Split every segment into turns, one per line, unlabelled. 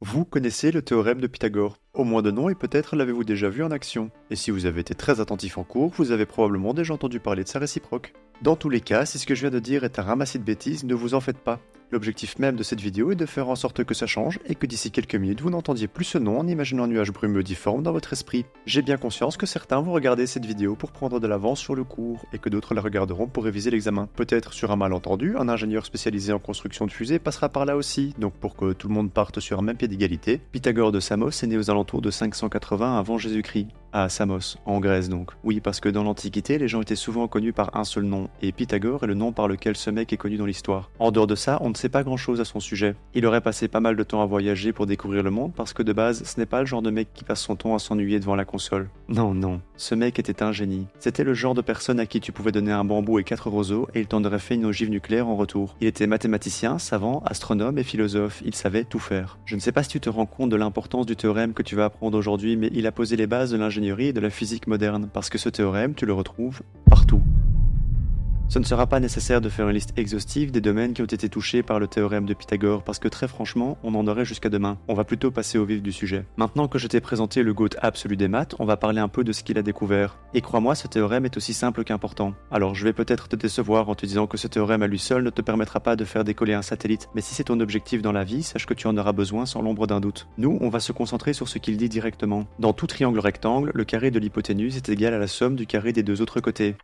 Vous connaissez le théorème de Pythagore, au moins de nom et peut-être l'avez-vous déjà vu en action. Et si vous avez été très attentif en cours, vous avez probablement déjà entendu parler de sa réciproque. Dans tous les cas, si ce que je viens de dire est un ramassis de bêtises, ne vous en faites pas. L'objectif même de cette vidéo est de faire en sorte que ça change et que d'ici quelques minutes vous n'entendiez plus ce nom en imaginant un nuage brumeux difforme dans votre esprit. J'ai bien conscience que certains vont regarder cette vidéo pour prendre de l'avance sur le cours et que d'autres la regarderont pour réviser l'examen. Peut-être sur un malentendu, un ingénieur spécialisé en construction de fusées passera par là aussi, donc pour que tout le monde parte sur un même pied d'égalité. Pythagore de Samos est né aux alentours de 580 avant Jésus-Christ. À Samos, en Grèce donc. Oui, parce que dans l'Antiquité, les gens étaient souvent connus par un seul nom, et Pythagore est le nom par lequel ce mec est connu dans l'histoire. En dehors de ça, on ne sait pas grand-chose à son sujet. Il aurait passé pas mal de temps à voyager pour découvrir le monde, parce que de base, ce n'est pas le genre de mec qui passe son temps à s'ennuyer devant la console. Non, ce mec était un génie. C'était le genre de personne à qui tu pouvais donner un bambou et 4 roseaux, et il t'en aurait fait une ogive nucléaire en retour. Il était mathématicien, savant, astronome et philosophe, il savait tout faire. Je ne sais pas si tu te rends compte de l'importance du théorème que tu vas apprendre aujourd'hui, mais il a posé les bases de l'ingénierie et de la physique moderne, parce que ce théorème, tu le retrouves partout. Ce ne sera pas nécessaire de faire une liste exhaustive des domaines qui ont été touchés par le théorème de Pythagore, parce que très franchement, on en aurait jusqu'à demain. On va plutôt passer au vif du sujet. Maintenant que je t'ai présenté le GOAT absolu des maths, on va parler un peu de ce qu'il a découvert. Et crois-moi, ce théorème est aussi simple qu'important. Alors je vais peut-être te décevoir en te disant que ce théorème à lui seul ne te permettra pas de faire décoller un satellite, mais si c'est ton objectif dans la vie, sache que tu en auras besoin sans l'ombre d'un doute. Nous, on va se concentrer sur ce qu'il dit directement. Dans tout triangle rectangle, le carré de l'hypoténuse est égal à la somme du carré des deux autres côtés.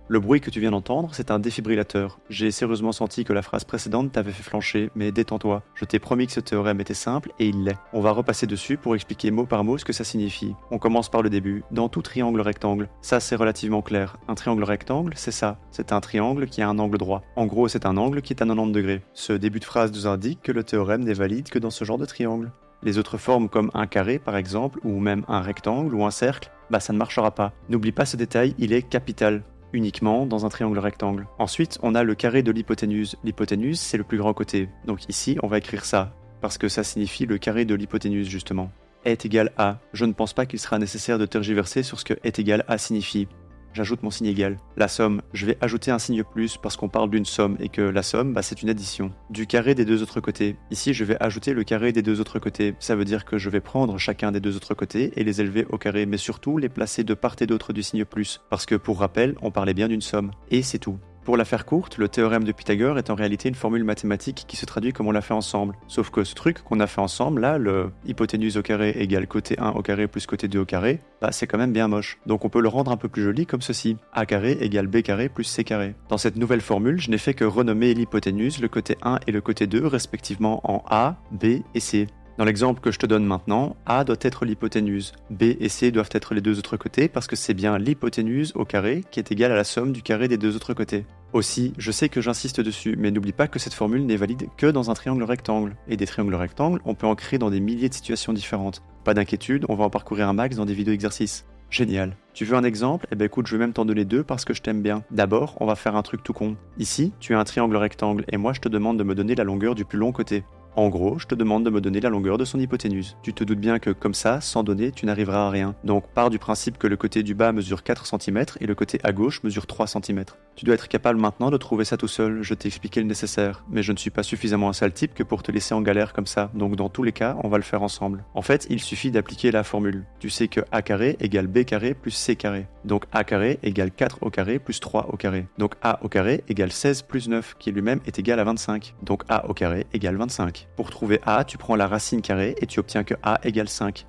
Le bruit que tu viens d'entendre, c'est un défibrillateur. J'ai sérieusement senti que la phrase précédente t'avait fait flancher, mais détends-toi. Je t'ai promis que ce théorème était simple, et il l'est. On va repasser dessus pour expliquer mot par mot ce que ça signifie. On commence par le début. Dans tout triangle rectangle, ça c'est relativement clair. Un triangle rectangle, c'est ça. C'est un triangle qui a un angle droit. En gros, c'est un angle qui est à 90 degrés. Ce début de phrase nous indique que le théorème n'est valide que dans ce genre de triangle. Les autres formes comme un carré par exemple, ou même un rectangle ou un cercle, ça ne marchera pas. N'oublie pas ce détail, il est capital. Uniquement dans un triangle rectangle. Ensuite, on a le carré de l'hypoténuse. L'hypoténuse, c'est le plus grand côté. Donc ici, on va écrire ça, parce que ça signifie le carré de l'hypoténuse, justement. Est égal à. Je ne pense pas qu'il sera nécessaire de tergiverser sur ce que est égal à signifie. J'ajoute mon signe égal. La somme, je vais ajouter un signe plus parce qu'on parle d'une somme et que la somme, c'est une addition. Du carré des deux autres côtés. Ici, je vais ajouter le carré des deux autres côtés. Ça veut dire que je vais prendre chacun des deux autres côtés et les élever au carré, mais surtout les placer de part et d'autre du signe plus. Parce que pour rappel, on parlait bien d'une somme. Et c'est tout. Pour la faire courte, le théorème de Pythagore est en réalité une formule mathématique qui se traduit comme on l'a fait ensemble. Sauf que ce truc qu'on a fait ensemble, là, le hypoténuse au carré égale côté 1 au carré plus côté 2 au carré, c'est quand même bien moche. Donc on peut le rendre un peu plus joli comme ceci. A carré égale B carré plus C carré. Dans cette nouvelle formule, je n'ai fait que renommer l'hypoténuse, le côté 1 et le côté 2, respectivement en A, B et C. Dans l'exemple que je te donne maintenant, A doit être l'hypoténuse, B et C doivent être les deux autres côtés parce que c'est bien l'hypoténuse au carré qui est égale à la somme du carré des deux autres côtés. Aussi, je sais que j'insiste dessus, mais n'oublie pas que cette formule n'est valide que dans un triangle rectangle. Et des triangles rectangles, on peut en créer dans des milliers de situations différentes. Pas d'inquiétude, on va en parcourir un max dans des vidéos exercices. Génial. Tu veux un exemple? Écoute, je vais même t'en donner deux parce que je t'aime bien. D'abord, on va faire un truc tout con. Ici, tu as un triangle rectangle et moi je te demande de me donner la longueur du plus long côté. En gros, je te demande de me donner la longueur de son hypoténuse. Tu te doutes bien que comme ça, sans donner, tu n'arriveras à rien. Donc pars du principe que le côté du bas mesure 4 cm et le côté à gauche mesure 3 cm. Tu dois être capable maintenant de trouver ça tout seul, je t'ai expliqué le nécessaire. Mais je ne suis pas suffisamment un sale type que pour te laisser en galère comme ça, donc dans tous les cas, on va le faire ensemble. En fait, il suffit d'appliquer la formule. Tu sais que A carré égale B carré plus C carré. Donc A carré égale 4 au carré plus 3 au carré. Donc A au carré égale 16 plus 9, qui lui-même est égal à 25. Donc A au carré égale 25. Pour trouver A, tu prends la racine carrée et tu obtiens que A égale 5.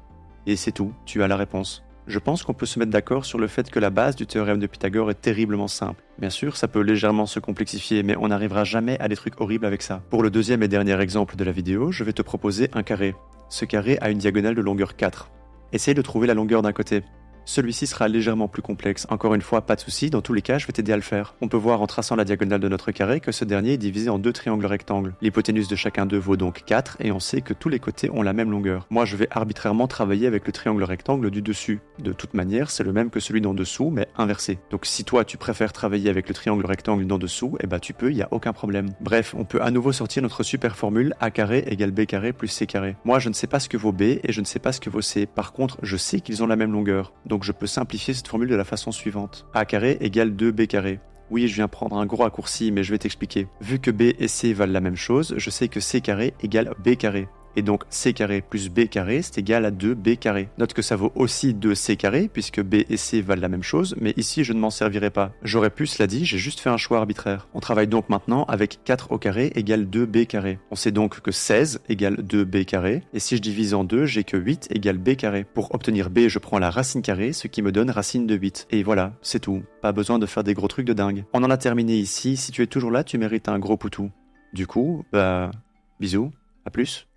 Et c'est tout, tu as la réponse. Je pense qu'on peut se mettre d'accord sur le fait que la base du théorème de Pythagore est terriblement simple. Bien sûr, ça peut légèrement se complexifier, mais on n'arrivera jamais à des trucs horribles avec ça. Pour le deuxième et dernier exemple de la vidéo, je vais te proposer un carré. Ce carré a une diagonale de longueur 4. Essaye de trouver la longueur d'un côté. Celui-ci sera légèrement plus complexe. Encore une fois, pas de souci, dans tous les cas, je vais t'aider à le faire. On peut voir en traçant la diagonale de notre carré que ce dernier est divisé en deux triangles rectangles. L'hypoténuse de chacun d'eux vaut donc 4 et on sait que tous les côtés ont la même longueur. Moi, je vais arbitrairement travailler avec le triangle rectangle du dessus. De toute manière, c'est le même que celui d'en dessous, mais inversé. Donc si toi, tu préfères travailler avec le triangle rectangle d'en dessous, tu peux, il n'y a aucun problème. Bref, on peut à nouveau sortir notre super formule A carré égale B carré plus C carré. Moi, je ne sais pas ce que vaut B et je ne sais pas ce que vaut C. Par contre, je sais qu'ils ont la même longueur. Donc je peux simplifier cette formule de la façon suivante. A carré égale 2B carré. Oui, je viens prendre un gros raccourci, mais je vais t'expliquer. Vu que b et c valent la même chose, je sais que c carré égale b carré. Et donc c carré plus b carré, c'est égal à 2b carré. Note que ça vaut aussi 2c carré, puisque b et c valent la même chose, mais ici je ne m'en servirai pas. J'aurais pu, cela dit, j'ai juste fait un choix arbitraire. On travaille donc maintenant avec 4 au carré égale 2b carré. On sait donc que 16 égale 2b carré, et si je divise en 2, j'ai que 8 égale b carré. Pour obtenir b, je prends la racine carrée, ce qui me donne racine de 8. Et voilà, c'est tout. Pas besoin de faire des gros trucs de dingue. On en a terminé ici, si tu es toujours là, tu mérites un gros poutou. Du coup, bisous, à plus.